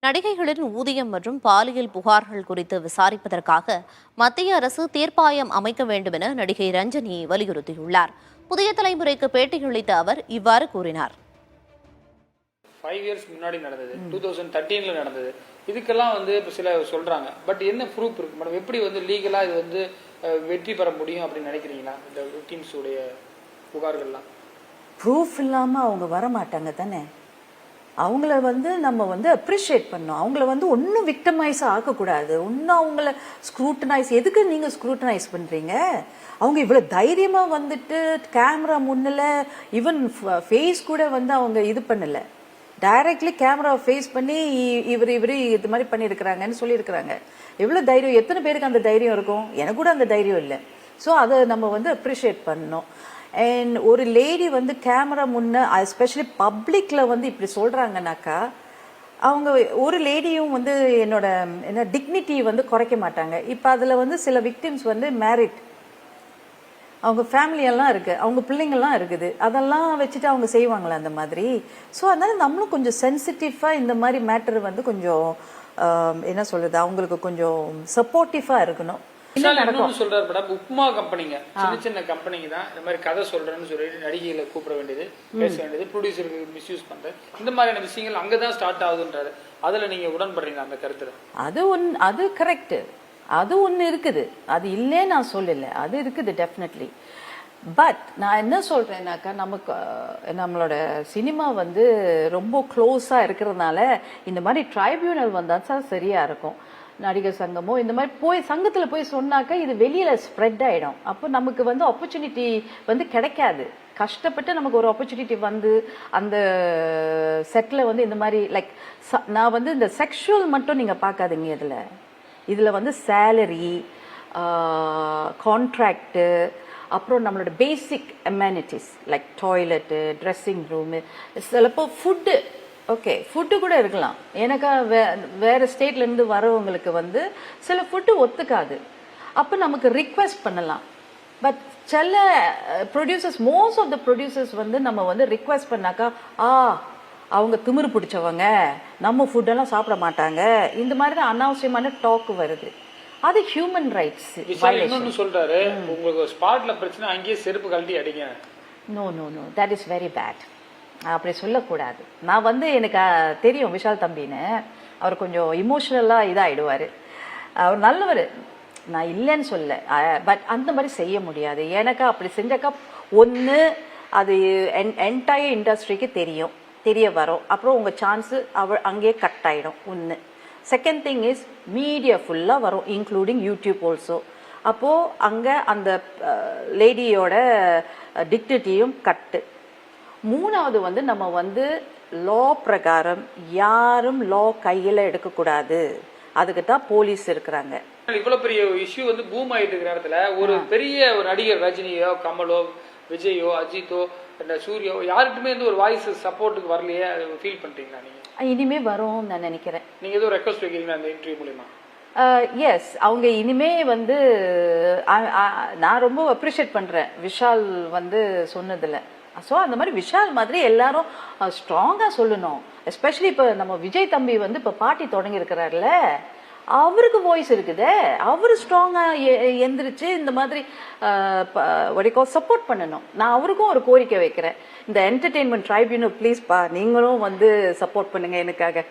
நடிகைகளின் ஊதியம் மற்றும் பாலியல் புகார்கள் குறித்து விசாரிப்பதற்காக மத்திய அரசு தீர்ப்பாயம் அமைக்க வேண்டும் என நடிகை ரஞ்சனி வலியுறுத்தியுள்ளார். புதிய தலைமுறைக்கு பேட்டியளித்த அவர் இவ்வாறு கூறினார். 5 இயர்ஸ் முன்னாடி நடந்தது, 2013ல நடந்தது. இதுக்கெல்லாம் இப்போ சில சொல்றாங்க. பட் என்ன ப்ரூஃப் இருக்கு மேடம்? எப்படி லீகலா இது வெற்றி பெற முடியும் அப்படின்னு நினைக்கிறீங்களா? இந்த விக்டிம்ஸ் உடைய புகார்கள்லாம் ப்ரூஃப் இல்லாம அவங்க வர மாட்டாங்க தானே. அவங்கள நம்ம அப்ரிஷியேட் பண்ணோம். அவங்கள ஒன்றும் விக்டமைஸ் ஆகக்கூடாது. ஒன்றும் அவங்கள ஸ்க்ரூட்டனைஸ். எதுக்கு நீங்க ஸ்க்ரூட்டனைஸ் பண்றீங்க? அவங்க இவ்வளவு தைரியமா கேமரா முன்னில் ஈவன் ஃபேஸ் கூட அவங்க இது பண்ணல. டைரக்ட்லி கேமரா ஃபேஸ் பண்ணி இவர் இது மாதிரி பண்ணியிருக்கிறாங்கன்னு சொல்லியிருக்கிறாங்க. எவ்வளோ தைரியம்! எத்தனை பேருக்கு அந்த தைரியம் இருக்கும்? எனக்கு கூட அந்த தைரியம் இல்லை. ஸோ அதை நம்ம அப்ரிஷியேட் பண்ணோம். அண்ட் ஒரு லேடி கேமரா முன்ன எஸ்பெஷலி பப்ளிக்ல இப்படி சொல்றாங்கனாக்கா அவங்க ஒரு லேடியும் என்ன டிக்னிட்டி குறைக்க மாட்டாங்க. இப்போ அதில் சில விக்டிம்ஸ் மேரிட், அவங்க ஃபேமிலி எல்லாம் இருக்கு, அவங்க பிள்ளைங்கள்லாம் இருக்குது. அதெல்லாம் வச்சுட்டு அவங்க செய்வாங்களா அந்த மாதிரி? ஸோ அதனால நம்மளும் கொஞ்சம் சென்சிட்டிவா இந்த மாதிரி மேட்டர் கொஞ்சம் என்ன சொல்றது, அவங்களுக்கு கொஞ்சம் சப்போர்ட்டிவா இருக்கணும். சொல்றாரு மேடம், உப்மா கம்பெனிங்க, சின்ன சின்ன கம்பெனிங்க தான் இந்த மாதிரி கதை சொல்றேன்னு சொல்லிட்டு நடிகைகளை கூப்பிட வேண்டியது, பேச வேண்டியது, ப்ரொடியூசருக்கு மிஸ்யூஸ் பண்றது, இந்த மாதிரியான விஷயங்கள் அங்கதான் ஸ்டார்ட் ஆகுதுன்றாரு. அதுல நீங்க உடன்படுறீங்க அந்த கருத்துல? அது கரெக்ட். அது ஒன்று இருக்குது, அது இல்லையே நான் சொல்லல, அது இருக்குது டெஃபினெட்லி. பட் நான் என்ன சொல்றேன்னாக்கா, நம்மளோட சினிமா ரொம்ப க்ளோஸா இருக்கிறதுனால இந்த மாதிரி ட்ரைபியூனல் வந்தால் சரியா இருக்கும். நடிகர் சங்கமோ இந்த மாதிரி சங்கத்தில் போய் சொன்னாக்கா இது வெளியில ஸ்ப்ரெட் ஆயிடும். அப்போ நமக்கு ஆப்பர்ச்சுனிட்டி கிடைக்காது. கஷ்டப்பட்டு நமக்கு ஒரு ஆப்பர்ச்சுனிட்டி அந்த செட்டில் இந்த மாதிரி லைக் நான் இந்த செக்ஷுவல் மட்டும் நீங்க பார்க்காதீங்க. இதுல சேலரி, கான்ட்ராக்டு, அப்புறம் நம்மளோட basic amenities like toilet, dressing room, சிலப்போ ஃபுட்டு. ஓகே, ஃபுட்டு கூட இருக்கலாம். எனக்கா வேற ஸ்டேட்ல இருந்து வரவங்களுக்கு சில ஃபுட்டு ஒத்துக்காது. அப்போ நமக்கு ரிக்வெஸ்ட் பண்ணலாம். பட் சில producers, most of the producers நம்ம ரிக்வெஸ்ட் பண்ணாக்கா அவங்க திமிரு பிடிச்சவங்க, நம்ம ஃபுட்டெல்லாம் சாப்பிட மாட்டாங்க, இந்த மாதிரி தான் அனாவசியமான டாக் வருது. அது ஹியூமன் ரைட்ஸ். சொல்றாரு, உங்களுக்கு ஸ்பாட்ல பிரச்சனை அங்கேயே செருப்பு கழட்டி அடிங்க. No no no, that is very bad. அப்படி சொல்லக்கூடாது. நான் எனக்கு தெரியும் விஷால் தம்பின்னு, அவர் கொஞ்சம் இமோஷனலா இதாகிடுவார். அவர் நல்லவர், நான் இல்லைன்னு சொல்ல. பட் அந்த மாதிரி செய்ய முடியாது. எனக்கா அப்படி செஞ்சாக்கா ஒன்று அது என்டையர் இண்டஸ்ட்ரிக்கு தெரிய வரும். அப்புறம் உங்கள் சான்ஸு அங்கேயே கட் ஆகிடும். ஒன்று. செகண்ட் திங் இஸ் மீடியா ஃபுல்லாக வரும், இன்க்ளூடிங் யூடியூப் ஆல்சோ. அப்போது அங்கே அந்த லேடியோட டிக்னிட்டியும் கட்டு. மூணாவது நம்ம லா பிரகாரம் யாரும் லா கையில் எடுக்கக்கூடாது. அதுக்கு தான் போலீஸ் இருக்கிறாங்க. இவ்வளவு பெரிய இஷ்யூ பூம் ஆயிட்டு இருக்கிற இடத்துல ஒரு பெரிய ஒரு நடிகர் ரஜினியோ, கமலோ, விஜயோ, அஜித்தோ, சூர்யாவோ யாருக்குமே ஒரு வாய்ஸ் சப்போர்ட்டுக்கு வரலையே, ஃபீல் பண்றீங்களா நீங்க? இனிமே வரும் நான் நினைக்கிறேன். நீங்க ஏதோ ரெக்வஸ்ட் வைக்கிறீங்களா அந்த இன்டர்வியூ மூலமா? எஸ், அவங்க இனிமே நான் ரொம்ப அப்ரிஷியேட் பண்றேன் விஷால் சொன்னதுல. ஸோ அந்த மாதிரி விஷால் மாதிரி எல்லாரும் ஸ்ட்ராங்கா சொல்லணும். எஸ்பெஷலி இப்போ நம்ம விஜய் தம்பி இப்போ பார்ட்டி தொடங்கி இருக்கிறாருல, அவருக்கு வாய்ஸ் இருக்குது. அவரு ஸ்ட்ராங்கா எந்திரிச்சு இந்த மாதிரி சப்போர்ட் பண்ணணும். நான் அவருக்கும் ஒரு கோரிக்கை வைக்கிறேன், இந்த என்டர்டெயின்மெண்ட் ட்ரைபியூனல் ப்ளீஸ் நீங்களும் சப்போர்ட் பண்ணுங்க எனக்காக.